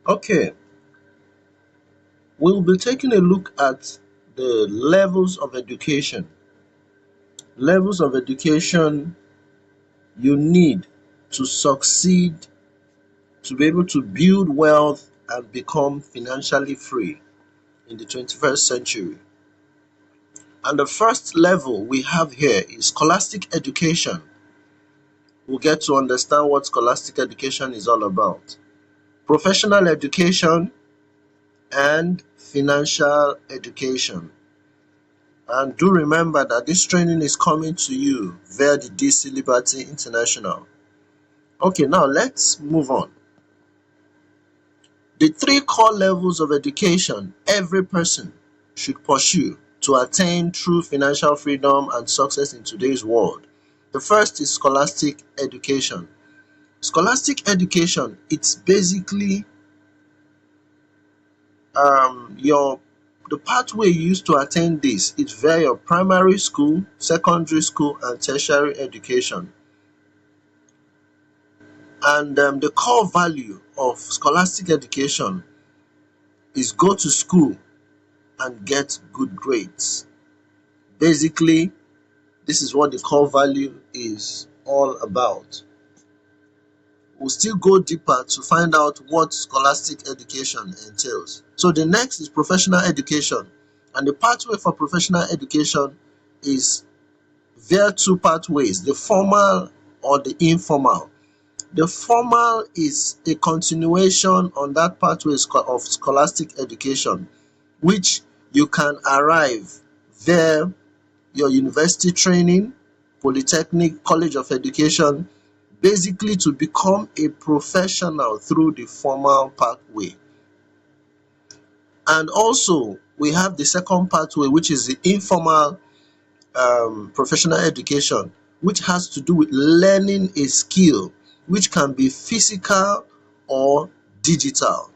Okay, we'll be taking a look at the levels of education. Levels of education you need to succeed, to be able to build wealth and become financially free in the 21st century. And the first level we have here is scholastic education. We'll get to understand what scholastic education is all about. Professional education and financial education. And do remember that this training is coming to you via the DC Liberty International. Okay, now let's move on. The three core levels of education every person should pursue to attain true financial freedom and success in today's world. The first is scholastic education. Scholastic education, it's basically your the pathway you use to attain this is via your primary school, secondary school, and tertiary education. And the core value of scholastic education is go to school and get good grades. Basically, this is what the core value is all about. We'll still go deeper to find out what scholastic education entails. So the next is professional education, and the pathway for professional education is via two pathways, the formal or the informal. The formal is a continuation on that pathway of scholastic education, which you can arrive via your university training, polytechnic, college of education, basically to become a professional through the formal pathway. And also, we have the second pathway, which is the informal professional education, which has to do with learning a skill, which can be physical or digital.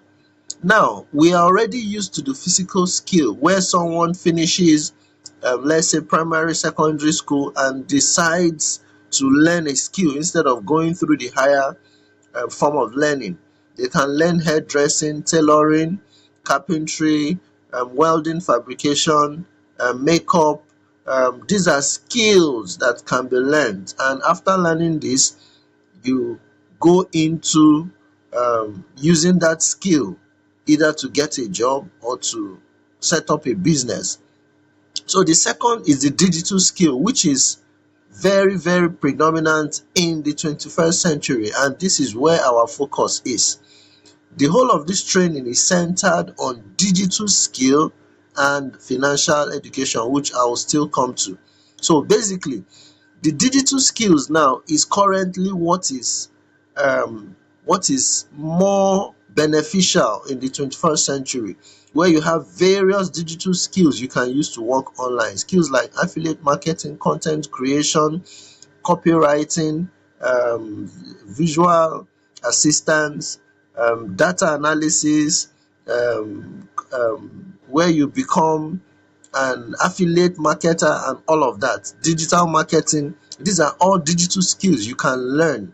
Now, we are already used to the physical skill where someone finishes, let's say, primary, secondary school and decides to learn a skill instead of going through the higher form of learning. They can learn hairdressing, tailoring, carpentry, welding, fabrication, makeup. These are skills that can be learned, and after learning this, you go into using that skill either to get a job or to set up a business. So the second is the digital skill, which is very, very predominant in the 21st century, and this is where our focus is. The whole of this training is centered on digital skill and financial education, which I will still come to. So basically, the digital skills now is currently what is more beneficial in the 21st century, where you have various digital skills you can use to work online. Skills like affiliate marketing, content creation, copywriting, visual assistance, data analysis, where you become an affiliate marketer and all of that. Digital marketing, these are all digital skills you can learn,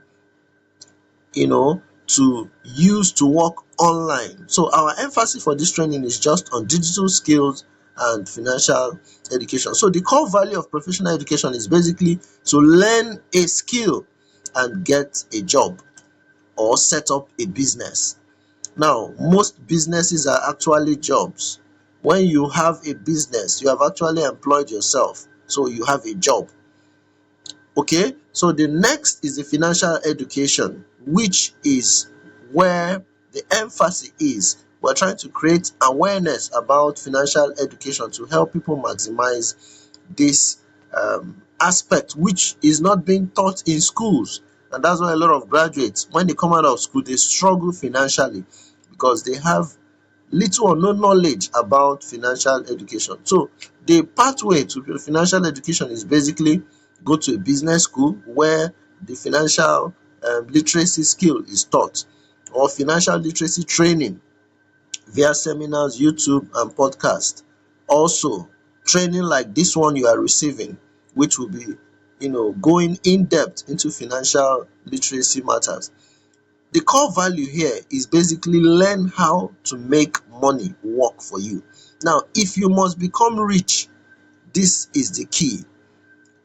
to use to work online. So our emphasis for this training is just on digital skills and financial education. So the core value of professional education is basically to learn a skill and get a job or set up a business. Now, most businesses are actually jobs. When you have a business, you have actually employed yourself, so you have a job. Okay, so the next is the financial education, which is where the emphasis is. We're trying to create awareness about financial education to help people maximize this aspect, which is not being taught in schools. And that's why a lot of graduates, when they come out of school, they struggle financially because they have little or no knowledge about financial education. So the pathway to financial education is basically go to a business school where the financial literacy skill is taught, or financial literacy training via seminars, YouTube, and podcast. Also, training like this one you are receiving, which will be going in depth into financial literacy matters. The core value here is basically learn how to make money work for you. Now, if you must become rich, this is the key: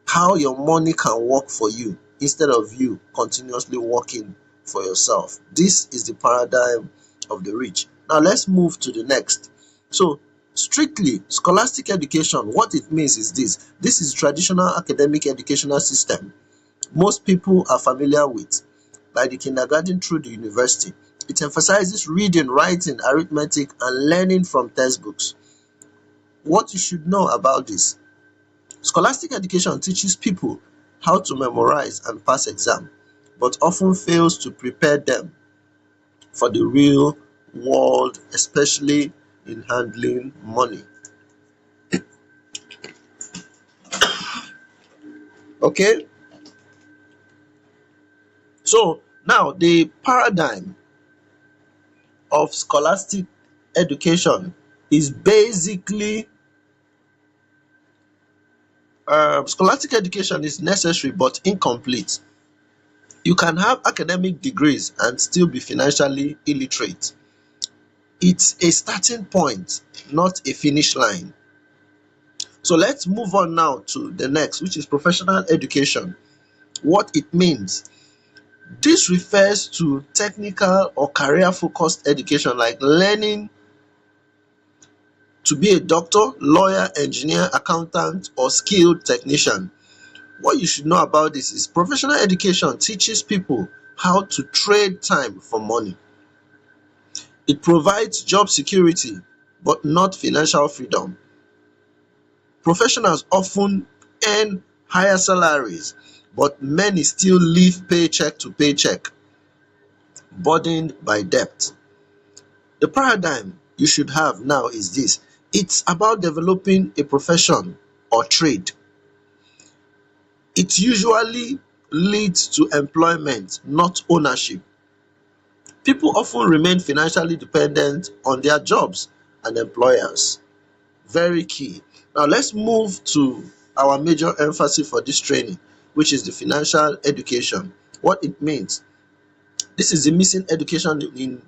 how your money can work for you instead of you continuously working for yourself. This is the paradigm of the rich. Now let's move to the next. So strictly scholastic education, what it means is this: this is traditional academic educational system most people are familiar with, by the kindergarten through the university. It emphasizes reading, writing, arithmetic, and learning from textbooks. What you should know about this: scholastic education teaches people how to memorize and pass exam, but often fails to prepare them for the real world, especially in handling money. Okay, so now the paradigm of scholastic education is basically scholastic education is necessary but incomplete. You can have academic degrees and still be financially illiterate. It's a starting point, not a finish line. So let's move on now to the next, which is professional education. What it means: this refers to technical or career focused education, like learning to be a doctor, lawyer, engineer, accountant, or skilled technician. What you should know about this is professional education teaches people how to trade time for money. It provides job security but not financial freedom. Professionals often earn higher salaries, but many still live paycheck to paycheck, burdened by debt. The paradigm you should have now is this: it's about developing a profession or trade. It usually leads to employment, not ownership. People often remain financially dependent on their jobs and employers. Very key. Now let's move to our major emphasis for this training, which is the financial education. What it means: this is the missing education in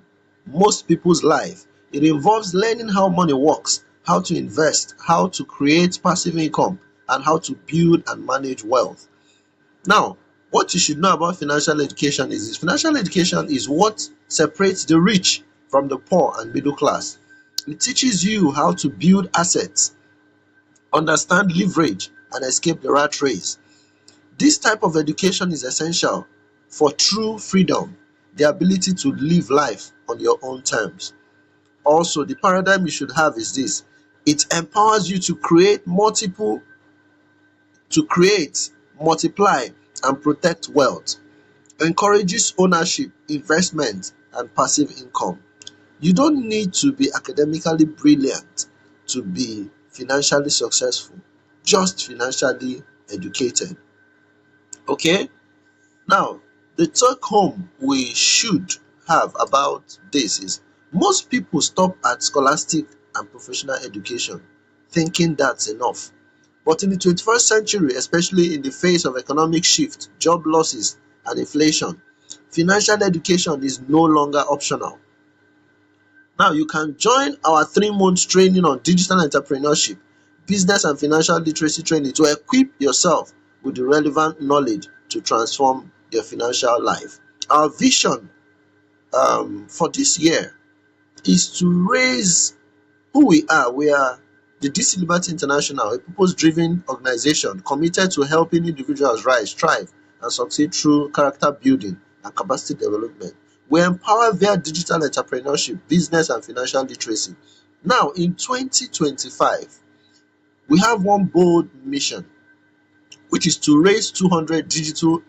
most people's life. It involves learning how money works, how to invest, how to create passive income, and how to build and manage wealth. Now, what you should know about financial education is this: financial education is what separates the rich from the poor and middle class. It teaches you how to build assets, understand leverage, and escape the rat race. This type of education is essential for true freedom, the ability to live life on your own terms. Also, the paradigm you should have is this: it empowers you to create, multiply, and protect wealth, encourages ownership, investment, and passive income. You don't need to be academically brilliant to be financially successful, just financially educated. Okay? Now, the take home we should have about this is most people stop at scholastic and professional education thinking that's enough. But in the 21st century, especially in the face of economic shift, job losses, and inflation, financial education is no longer optional. Now, you can join our 3 months training on digital entrepreneurship, business, and financial literacy training to equip yourself with the relevant knowledge to transform your financial life. Our vision for this year is to raise who we are. We are the DC Liberty International, a purpose driven organization committed to helping individuals rise, thrive, and succeed through character building and capacity development. We empower via digital entrepreneurship, business, and financial literacy. Now, in 2025, we have one bold mission, which is to raise 200 digital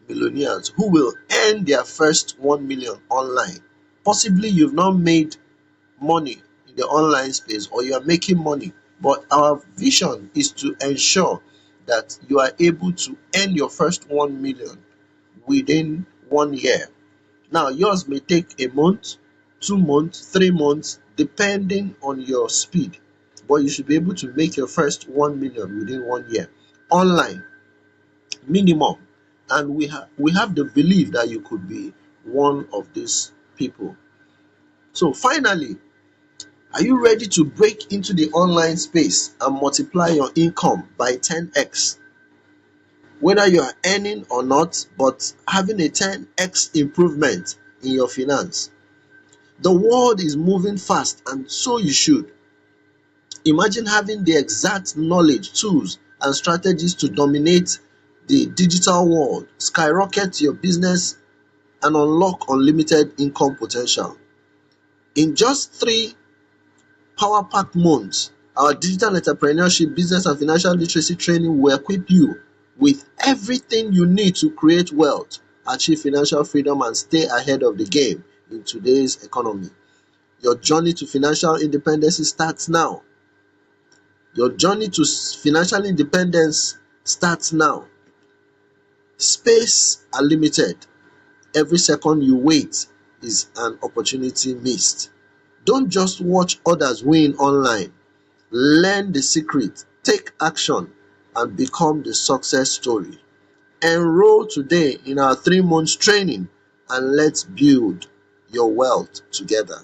millionaires who will earn their first 1 million online. Possibly you've not made money in the online space, or you are making money, but our vision is to ensure that you are able to earn your first 1 million within 1 year. Now, yours may take a month, 2 months, 3 months, depending on your speed, but you should be able to make your first 1 million within 1 year online minimum. And we have the belief that you could be one of these people. So finally, are you ready to break into the online space and multiply your income by 10x? Whether you are earning or not, but having a 10x improvement in your finance. The world is moving fast and so you should. Imagine having the exact knowledge, tools and strategies to dominate the digital world, skyrocket your business and unlock unlimited income potential. In just 3 power-packed months, our digital entrepreneurship, business and financial literacy training will equip you with everything you need to create wealth, achieve financial freedom and stay ahead of the game in today's economy. Your journey to financial independence starts now. Your journey to financial independence starts now. Space are limited. Every second you wait is an opportunity missed. Don't just watch others win online. Learn the secret, take action, and become the success story. Enroll today in our 3 months training and let's build your wealth together.